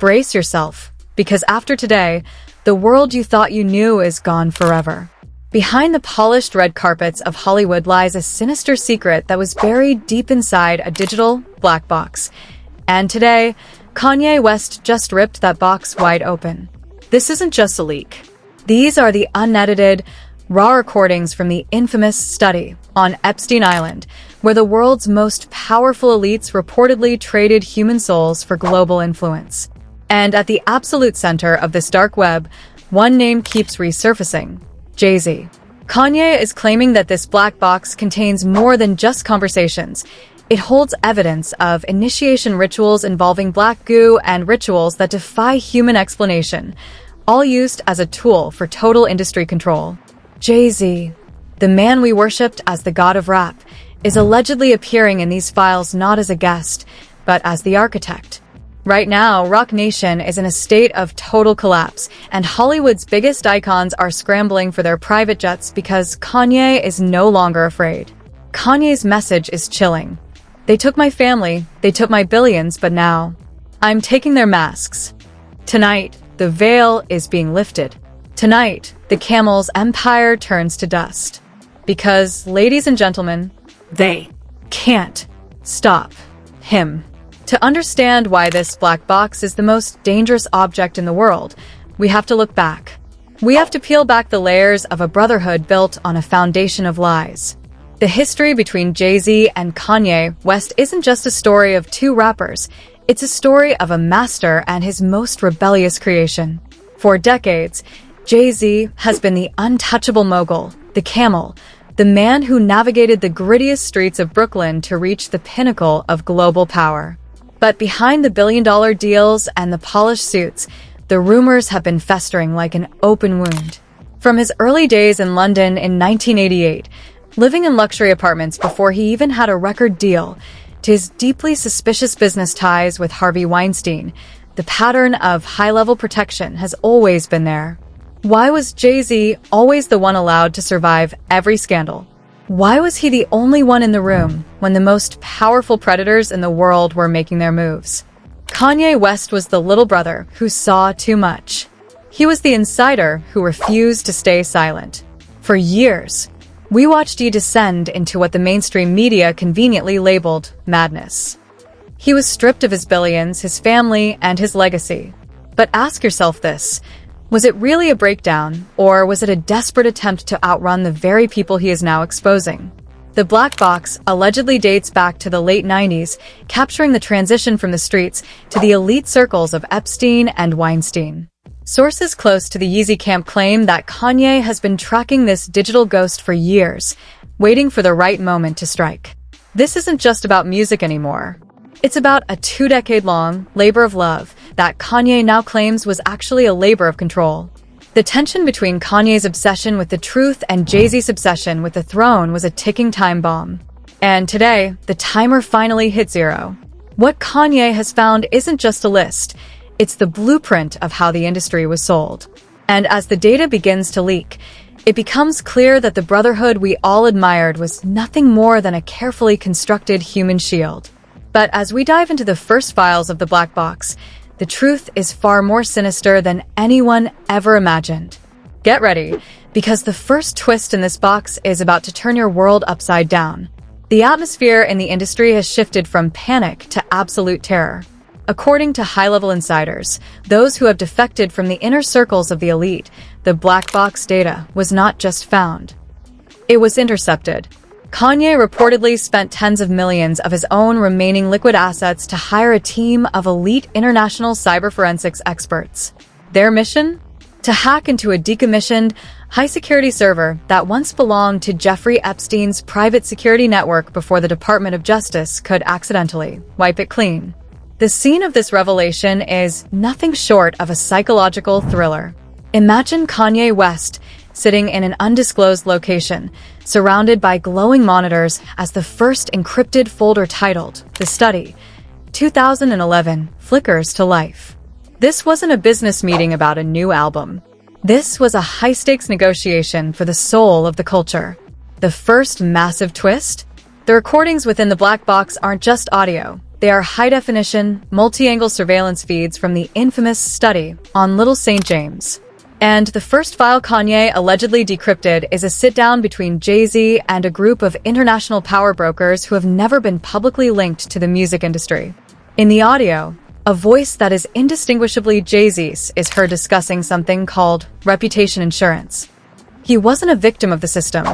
brace yourself, because after today, the world you thought you knew is gone forever. Behind the polished red carpets of Hollywood lies a sinister secret that was buried deep inside a digital black box. And today, Kanye West just ripped that box wide open. This isn't just a leak. These are the unedited, raw recordings from the infamous study on Epstein Island, where the world's most powerful elites reportedly traded human souls for global influence. And at the absolute center of this dark web, one name keeps resurfacing: Jay-Z. Kanye is claiming that this black box contains more than just conversations. It holds evidence of initiation rituals involving black goo and rituals that defy human explanation, all used as a tool for total industry control. Jay-Z, the man we worshipped as the god of rap, is allegedly appearing in these files not as a guest, but as the architect. Right now, Rock Nation is in a state of total collapse, and Hollywood's biggest icons are scrambling for their private jets because Kanye is no longer afraid. Kanye's message is chilling. They took my family, they took my billions, but now I'm taking their masks. Tonight, the veil is being lifted. Tonight, the camel's empire turns to dust. Because, ladies and gentlemen, they can't stop him. To understand why this black box is the most dangerous object in the world, we have to look back. We have to peel back the layers of a brotherhood built on a foundation of lies. The history between Jay-Z and Kanye West isn't just a story of two rappers. It's a story of a master and his most rebellious creation. For decades, Jay-Z has been the untouchable mogul, the camel, the man who navigated the grittiest streets of Brooklyn to reach the pinnacle of global power. But behind the billion-dollar deals and the polished suits, the rumors have been festering like an open wound. From his early days in London in 1988, living in luxury apartments before he even had a record deal, to his deeply suspicious business ties with Harvey Weinstein, the pattern of high-level protection has always been there. Why was Jay-Z always the one allowed to survive every scandal? Why was he the only one in the room when the most powerful predators in the world were making their moves? Kanye West was the little brother who saw too much. He was the insider who refused to stay silent. For years, we watched he descend into what the mainstream media conveniently labeled madness. He was stripped of his billions, his family, and his legacy. But ask yourself this: was it really a breakdown, or was it a desperate attempt to outrun the very people he is now exposing? The black box allegedly dates back to the late 90s, capturing the transition from the streets to the elite circles of Epstein and Weinstein. Sources close to the Yeezy camp claim that Kanye has been tracking this digital ghost for years, waiting for the right moment to strike. This isn't just about music anymore. It's about a 2-decade-long labor of love that Kanye now claims was actually a labor of control. The tension between Kanye's obsession with the truth and Jay-Z's obsession with the throne was a ticking time bomb. And today, the timer finally hit zero. What Kanye has found isn't just a list. It's the blueprint of how the industry was sold. And as the data begins to leak, it becomes clear that the brotherhood we all admired was nothing more than a carefully constructed human shield. But as we dive into the first files of the black box, the truth is far more sinister than anyone ever imagined. Get ready, because the first twist in this box is about to turn your world upside down. The atmosphere in the industry has shifted from panic to absolute terror. According to high-level insiders, those who have defected from the inner circles of the elite, the black box data was not just found. It was intercepted. Kanye reportedly spent tens of millions of his own remaining liquid assets to hire a team of elite international cyber forensics experts. Their mission? To hack into a decommissioned, high-security server that once belonged to Jeffrey Epstein's private security network before the Department of Justice could accidentally wipe it clean. The scene of this revelation is nothing short of a psychological thriller. Imagine Kanye West sitting in an undisclosed location, surrounded by glowing monitors as the first encrypted folder titled The Study, 2011, flickers to life. This wasn't a business meeting about a new album. This was a high-stakes negotiation for the soul of the culture. The first massive twist? The recordings within the black box aren't just audio, They are high-definition, multi-angle surveillance feeds from the infamous study on Little St. James. And the first file Kanye allegedly decrypted is a sit-down between Jay-Z and a group of international power brokers who have never been publicly linked to the music industry. In the audio, a voice that is indistinguishably Jay-Z's is heard discussing something called reputation insurance. He wasn't a victim of the system.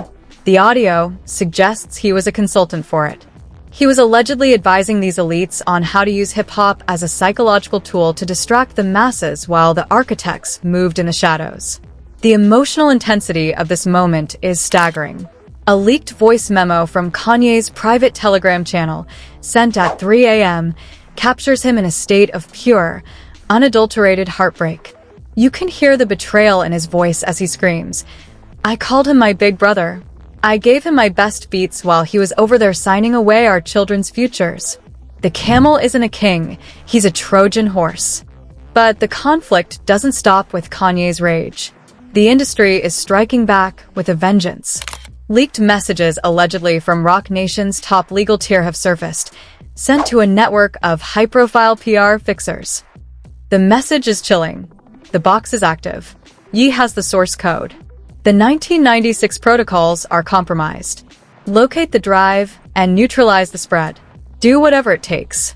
The audio suggests he was a consultant for it. He was allegedly advising these elites on how to use hip-hop as a psychological tool to distract the masses while the architects moved in the shadows. The emotional intensity of this moment is staggering. A leaked voice memo from Kanye's private Telegram channel, sent at 3 a.m., captures him in a state of pure, unadulterated heartbreak. You can hear the betrayal in his voice as he screams, "I called him my big brother. I gave him my best beats while he was over there signing away our children's futures. The camel isn't a king, he's a Trojan horse." But the conflict doesn't stop with Kanye's rage. The industry is striking back with a vengeance. Leaked messages allegedly from Roc Nation's top legal tier have surfaced, sent to a network of high-profile PR fixers. The message is chilling. The box is active. Ye has the source code. The 1996 protocols are compromised. Locate the drive and neutralize the spread. Do whatever it takes.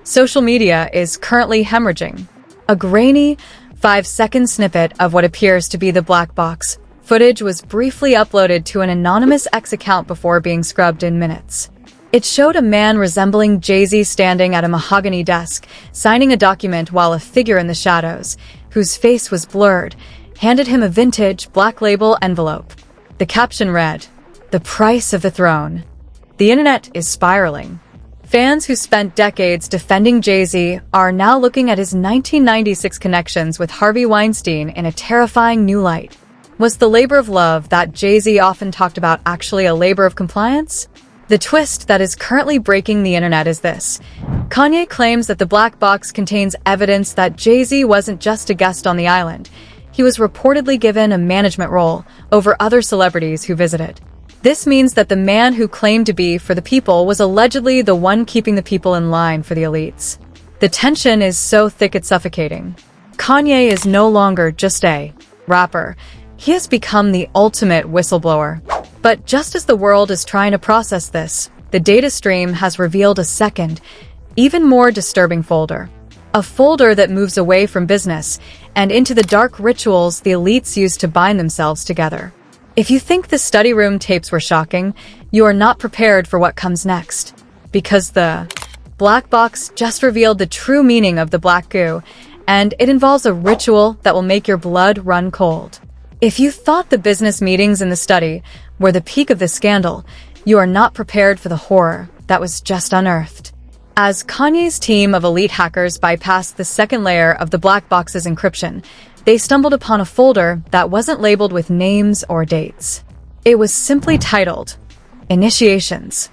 Social media is currently hemorrhaging. A grainy, 5-second snippet of what appears to be the black box footage was briefly uploaded to an anonymous X account before being scrubbed in minutes. It showed a man resembling Jay-Z standing at a mahogany desk, signing a document while a figure in the shadows, whose face was blurred, handed him a vintage black label envelope. The caption read, "The price of the throne." The internet is spiraling. Fans who spent decades defending Jay-Z are now looking at his 1996 connections with Harvey Weinstein in a terrifying new light. Was the labor of love that Jay-Z often talked about actually a labor of compliance? The twist that is currently breaking the internet is this. Kanye claims that the black box contains evidence that Jay-Z wasn't just a guest on the island. He was reportedly given a management role over other celebrities who visited. This means that the man who claimed to be for the people was allegedly the one keeping the people in line for the elites. The tension is so thick it's suffocating. Kanye is no longer just a rapper. He has become the ultimate whistleblower. But just as the world is trying to process this, the data stream has revealed a second, even more disturbing folder. A folder that moves away from business and into the dark rituals the elites use to bind themselves together. If you think the study room tapes were shocking, you are not prepared for what comes next. Because the black box just revealed the true meaning of the black goo, and it involves a ritual that will make your blood run cold. If you thought the business meetings in the study were the peak of the scandal, you are not prepared for the horror that was just unearthed. As Kanye's team of elite hackers bypassed the second layer of the black box's encryption, they stumbled upon a folder that wasn't labeled with names or dates. It was simply titled, Initiations.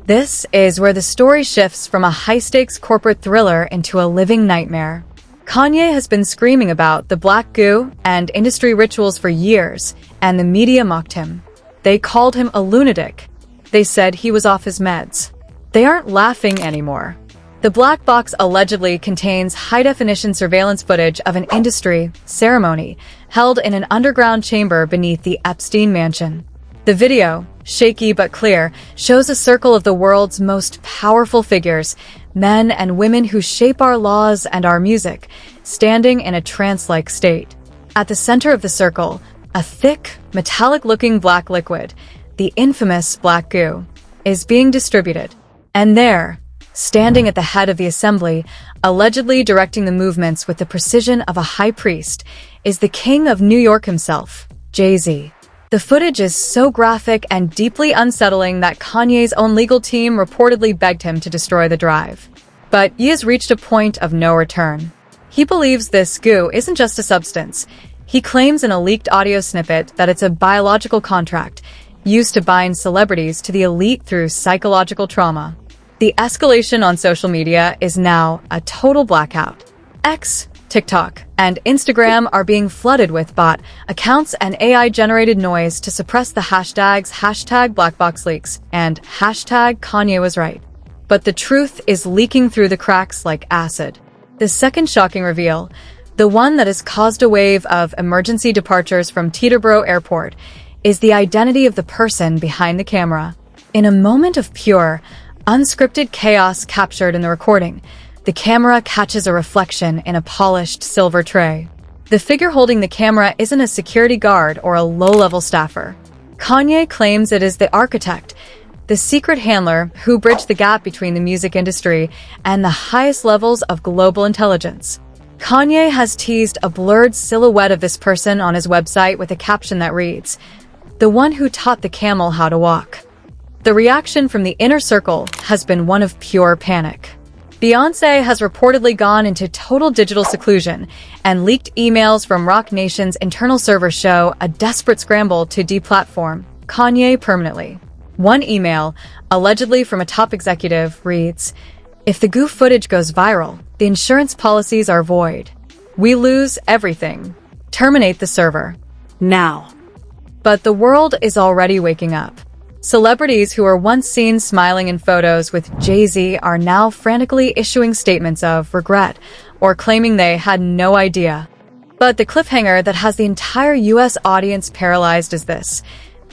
This is where the story shifts from a high-stakes corporate thriller into a living nightmare. Kanye has been screaming about the black goo and industry rituals for years, and the media mocked him. They called him a lunatic. They said he was off his meds. They aren't laughing anymore. The black box allegedly contains high-definition surveillance footage of an industry ceremony held in an underground chamber beneath the Epstein mansion. The video, shaky but clear, shows a circle of the world's most powerful figures, men and women who shape our laws and our music, standing in a trance-like state. At the center of the circle, a thick, metallic-looking black liquid, the infamous black goo, is being distributed. And there, standing at the head of the assembly, allegedly directing the movements with the precision of a high priest, is the king of New York himself, Jay-Z. The footage is so graphic and deeply unsettling that Kanye's own legal team reportedly begged him to destroy the drive. But he has reached a point of no return. He believes this goo isn't just a substance. He claims in a leaked audio snippet that it's a biological contract used to bind celebrities to the elite through psychological trauma. The escalation on social media is now a total blackout. X, TikTok, and Instagram are being flooded with bot accounts and AI-generated noise to suppress the hashtags #BlackBoxLeaks and #Kanye was right. but the truth is leaking through the cracks like acid. The second shocking reveal, the one that has caused a wave of emergency departures from Teterboro Airport, is the identity of the person behind the camera. In a moment of pure, unscripted chaos captured in the recording, the camera catches a reflection in a polished silver tray. The figure holding the camera isn't a security guard or a low-level staffer. Kanye claims it is the architect, the secret handler who bridged the gap between the music industry and the highest levels of global intelligence. Kanye has teased a blurred silhouette of this person on his website with a caption that reads, "The one who taught the camel how to walk." The reaction from the inner circle has been one of pure panic. Beyonce has reportedly gone into total digital seclusion, and leaked emails from Roc Nation's internal servers show a desperate scramble to deplatform Kanye permanently. One email, allegedly from a top executive, reads, "If the goof footage goes viral, the insurance policies are void. We lose everything. Terminate the server. Now." But the world is already waking up. Celebrities who were once seen smiling in photos with Jay-Z are now frantically issuing statements of regret or claiming they had no idea. But the cliffhanger that has the entire US audience paralyzed is this.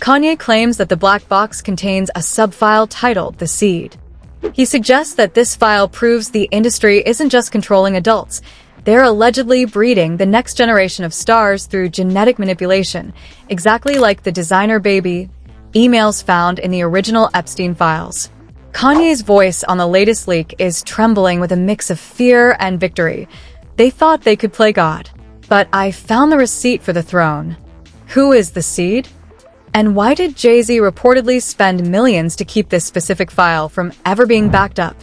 Kanye claims that the black box contains a subfile titled The Seed. He suggests that this file proves the industry isn't just controlling adults. They're allegedly breeding the next generation of stars through genetic manipulation, exactly like the designer baby emails found in the original Epstein files. Kanye's voice on the latest leak is trembling with a mix of fear and victory. They thought they could play God. But I found the receipt for the throne. Who is the seed? And why did Jay-Z reportedly spend millions to keep this specific file from ever being backed up?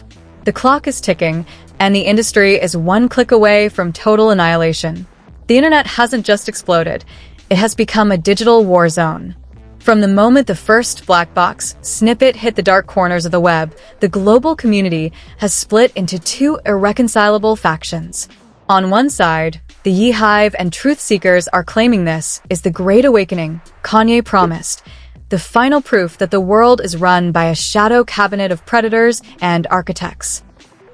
The clock is ticking, and the industry is one click away from total annihilation. The internet hasn't just exploded. It has become a digital war zone. From the moment the first black box snippet hit the dark corners of the web, the global community has split into two irreconcilable factions. On one side, the Yeehive and truth seekers are claiming this is the Great Awakening Kanye promised, the final proof that the world is run by a shadow cabinet of predators and architects.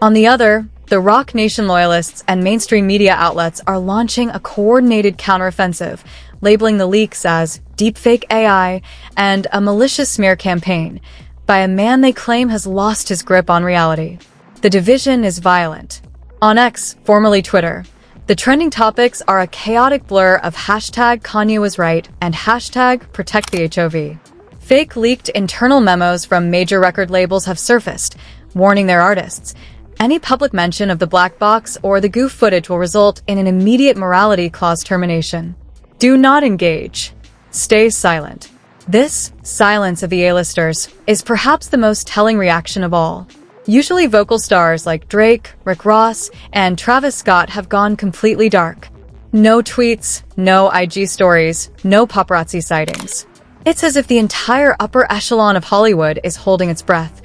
On the other, the Roc Nation loyalists and mainstream media outlets are launching a coordinated counteroffensive, labeling the leaks as deepfake AI and a malicious smear campaign by a man they claim has lost his grip on reality. The division is violent. On X, formerly Twitter, the trending topics are a chaotic blur of hashtag Kanye was right and hashtag protect the HOV. Fake leaked internal memos from major record labels have surfaced, warning their artists. Any public mention of the black box or the goof footage will result in an immediate morality clause termination. Do not engage. Stay silent. This silence of the A-listers is perhaps the most telling reaction of all. Usually vocal stars like Drake, Rick Ross, and Travis Scott have gone completely dark. No tweets, no IG stories, no paparazzi sightings. It's as if the entire upper echelon of Hollywood is holding its breath,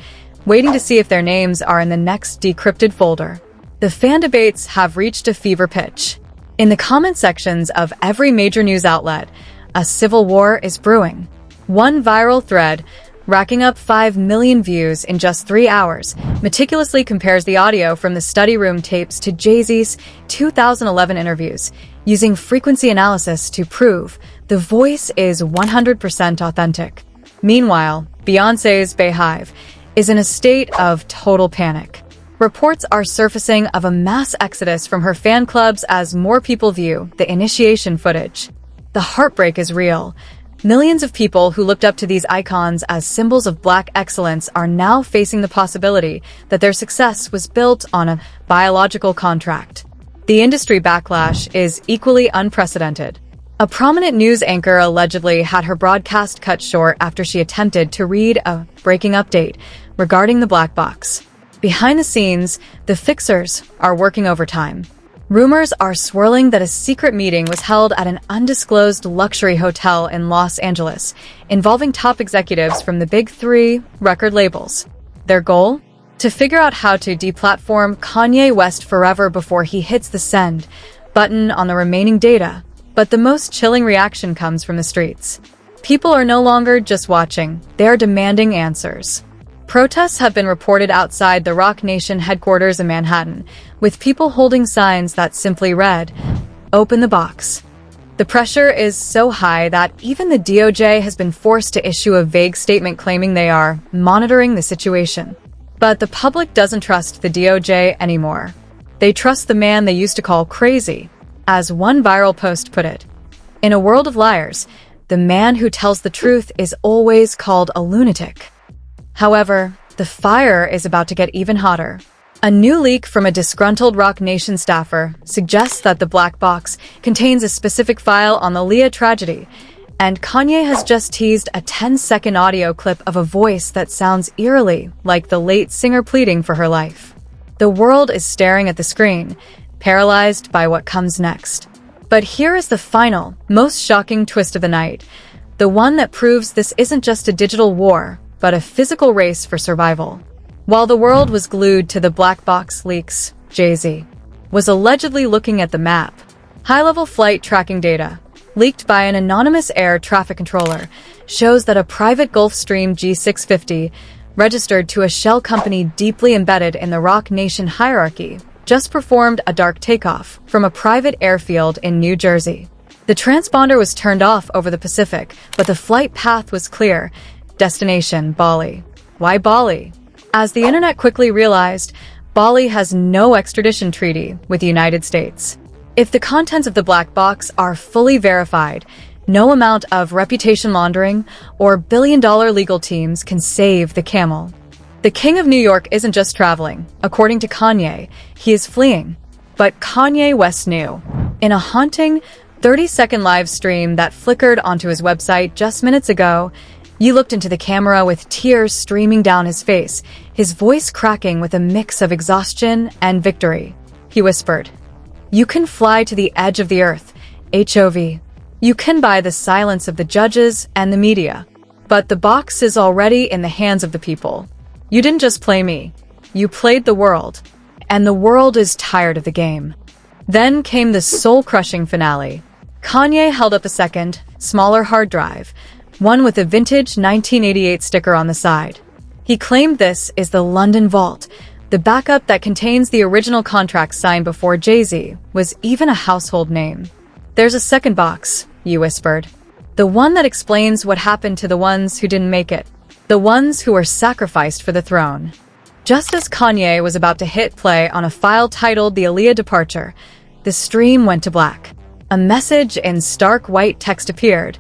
waiting to see if their names are in the next decrypted folder. The fan debates have reached a fever pitch. In the comment sections of every major news outlet, a civil war is brewing. One viral thread, racking up 5 million views in just 3 hours, meticulously compares the audio from the study room tapes to Jay-Z's 2011 interviews, using frequency analysis to prove the voice is 100% authentic. Meanwhile, Beyonce's Beyhive is in a state of total panic. Reports are surfacing of a mass exodus from her fan clubs as more people view the initiation footage. The heartbreak is real. Millions of people who looked up to these icons as symbols of Black excellence are now facing the possibility that their success was built on a biological contract. The industry backlash is equally unprecedented. A prominent news anchor allegedly had her broadcast cut short after she attempted to read a breaking update regarding the black box. Behind the scenes, the fixers are working overtime. Rumors are swirling that a secret meeting was held at an undisclosed luxury hotel in Los Angeles, involving top executives from the big 3 record labels. Their goal? To figure out how to deplatform Kanye West forever before he hits the send button on the remaining data. But the most chilling reaction comes from the streets. People are no longer just watching, they are demanding answers. Protests have been reported outside the Roc Nation headquarters in Manhattan, with people holding signs that simply read, "Open the box." The pressure is so high that even the DOJ has been forced to issue a vague statement claiming they are monitoring the situation. But the public doesn't trust the DOJ anymore. They trust the man they used to call crazy, as one viral post put it. In a world of liars, the man who tells the truth is always called a lunatic. However, the fire is about to get even hotter. A new leak from a disgruntled Roc Nation staffer suggests that the black box contains a specific file on the Leah tragedy, and Kanye has just teased a 10-second audio clip of a voice that sounds eerily like the late singer pleading for her life. The world is staring at the screen, paralyzed by what comes next. But here is the final, most shocking twist of the night, the one that proves this isn't just a digital war, but a physical race for survival. While the world was glued to the black box leaks, Jay-Z was allegedly looking at the map. High-level flight tracking data, leaked by an anonymous air traffic controller, shows that a private Gulfstream G650, registered to a shell company deeply embedded in the Roc Nation hierarchy, just performed a dark takeoff from a private airfield in New Jersey. The transponder was turned off over the Pacific, but the flight path was clear. Destination, Bali. Why Bali? As the internet quickly realized, Bali has no extradition treaty with the United States. If the contents of the black box are fully verified, no amount of reputation laundering or billion-dollar legal teams can save the camel. The King of New York isn't just traveling. According to Kanye, he is fleeing. But Kanye West knew. In a haunting 30-second live stream that flickered onto his website just minutes ago, you looked into the camera with tears streaming down his face, his voice cracking with a mix of exhaustion and victory. He whispered, "You can fly to the edge of the earth, HOV. You can buy the silence of the judges and the media. But the box is already in the hands of the people. You didn't just play me. You played the world. And the world is tired of the game." Then came the soul-crushing finale. Kanye held up a second, smaller hard drive, one with a vintage 1988 sticker on the side. He claimed this is the London Vault, the backup that contains the original contract signed before Jay-Z was even a household name. "There's a second box," you whispered. "The one that explains what happened to the ones who didn't make it. The ones who were sacrificed for the throne." Just as Kanye was about to hit play on a file titled The Aaliyah Departure, the stream went to black. A message in stark white text appeared.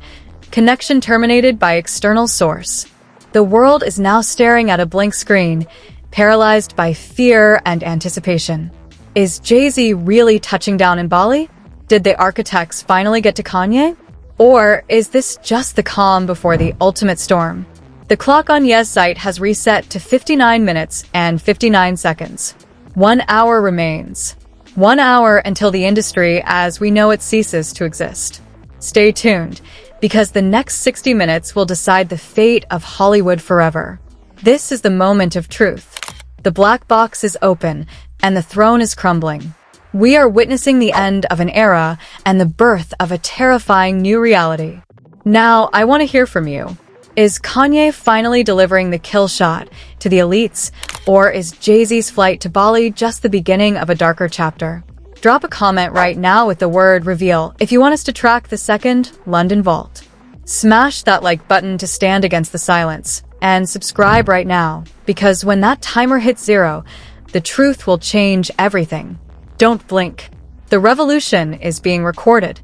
Connection terminated by external source. The world is now staring at a blank screen, paralyzed by fear and anticipation. Is Jay-Z really touching down in Bali? Did the architects finally get to Kanye? Or is this just the calm before the ultimate storm? The clock on Ye's site has reset to 59 minutes and 59 seconds. 1 hour remains. 1 hour until the industry as we know it ceases to exist. Stay tuned, because the next 60 minutes will decide the fate of Hollywood forever. This is the moment of truth. The black box is open, and the throne is crumbling. We are witnessing the end of an era and the birth of a terrifying new reality. Now, I want to hear from you. Is Kanye finally delivering the kill shot to the elites, or is Jay-Z's flight to Bali just the beginning of a darker chapter? Drop a comment right now with the word reveal if you want us to track the second London Vault. Smash that like button to stand against the silence, and subscribe right now, because when that timer hits 0, the truth will change everything. Don't blink. The revolution is being recorded.